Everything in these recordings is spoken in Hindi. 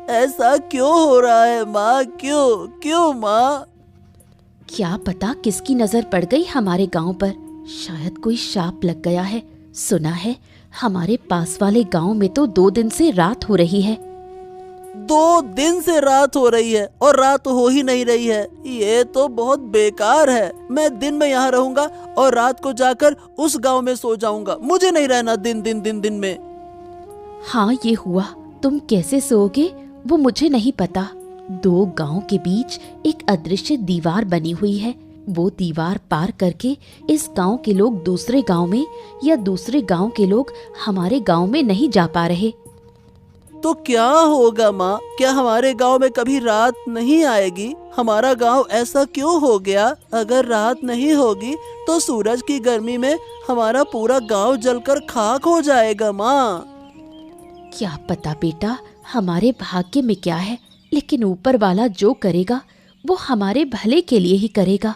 ऐसा क्यों हो रहा है माँ? क्यों क्यों माँ? क्या पता किसकी नजर पड़ गई हमारे गांव पर। शायद कोई शाप लग गया है। सुना है हमारे पास वाले गांव में तो 2 दिन से रात हो रही है। 2 दिन से रात हो रही है और रात हो ही नहीं रही है। ये तो बहुत बेकार है। मैं दिन में यहाँ रहूंगा और रात को जाकर उस गांव में सो जाऊंगा। मुझे नहीं रहना दिन में। हाँ, ये हुआ। तुम कैसे सोओगे वो मुझे नहीं पता। 2 गांव के बीच एक अदृश्य दीवार बनी हुई है। वो दीवार पार करके इस गांव के लोग दूसरे गांव में या दूसरे गांव के लोग हमारे गांव में नहीं जा पा रहे। तो क्या होगा माँ? क्या हमारे गांव में कभी रात नहीं आएगी? हमारा गांव ऐसा क्यों हो गया? अगर रात नहीं होगी तो सूरज की गर्मी में हमारा पूरा गांव जलकर खाक हो जाएगा माँ। क्या पता बेटा, हमारे भाग्य में क्या है, लेकिन ऊपर वाला जो करेगा वो हमारे भले के लिए ही करेगा।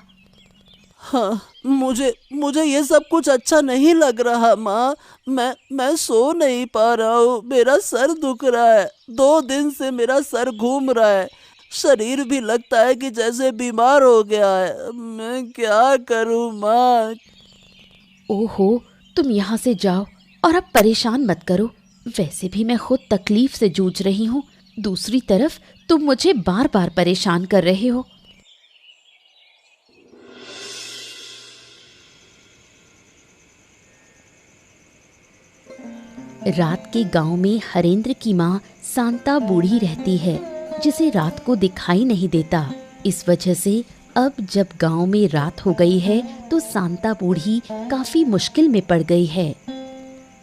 हाँ, मुझे ये सब कुछ अच्छा नहीं लग रहा माँ। मैं सो नहीं पा रहा हूँ। मेरा सर दुख रहा है। 2 दिन से मेरा सर घूम रहा है। शरीर भी लगता है कि जैसे बीमार हो गया है। मैं क्या करूँ माँ? ओहो, तुम यहाँ से जाओ और अब परेशान मत करो। वैसे भी मैं खुद तकलीफ से जूझ रही हूँ। दूसरी तरफ तुम मुझे बार बार परेशान कर रहे हो। रात के गांव में हरेंद्र की माँ शांता बूढ़ी रहती है, जिसे रात को दिखाई नहीं देता। इस वजह से अब जब गांव में रात हो गई है तो शांता बूढ़ी काफी मुश्किल में पड़ गई है।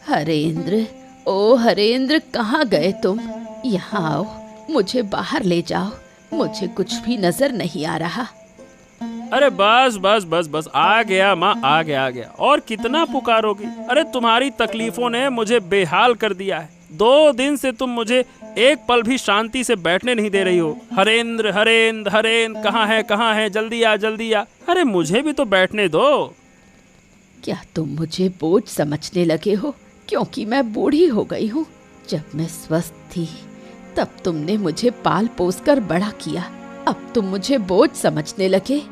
हरेंद्र, ओ हरेंद्र, कहाँ गए तुम? यहाँ आओ, मुझे बाहर ले जाओ। मुझे कुछ भी नजर नहीं आ रहा। अरे बस बस बस बस, आ गया माँ, आ गया। और कितना पुकारोगी? अरे तुम्हारी तकलीफों ने मुझे बेहाल कर दिया है। 2 दिन से तुम मुझे एक पल भी शांति से बैठने नहीं दे रही हो। हरेंद्र हरेंद्र हरेंद्र, कहाँ है? जल्दी आ। अरे मुझे भी तो बैठने दो। क्या तुम मुझे बोझ समझने लगे हो? क्योंकि मैं बूढ़ी हो गई हूँ। जब मैं स्वस्थ थी तब तुमने मुझे पाल पोस कर बड़ा किया। अब तुम मुझे बोझ समझने लगे।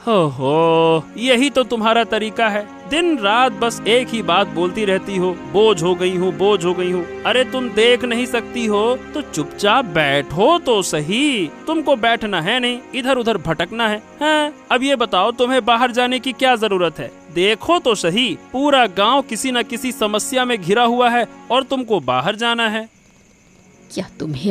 हो, यही तो तुम्हारा तरीका है। दिन रात बस एक ही बात बोलती रहती हो, बोझ हो गई हूँ। अरे तुम देख नहीं सकती हो तो चुपचाप बैठो तो सही। तुमको बैठना है नहीं, इधर उधर भटकना है। हाँ, अब ये बताओ, तुम्हें बाहर जाने की क्या जरूरत है? देखो तो सही, पूरा गांव किसी न किसी समस्या में घिरा हुआ है और तुमको बाहर जाना है। क्या तुम्हें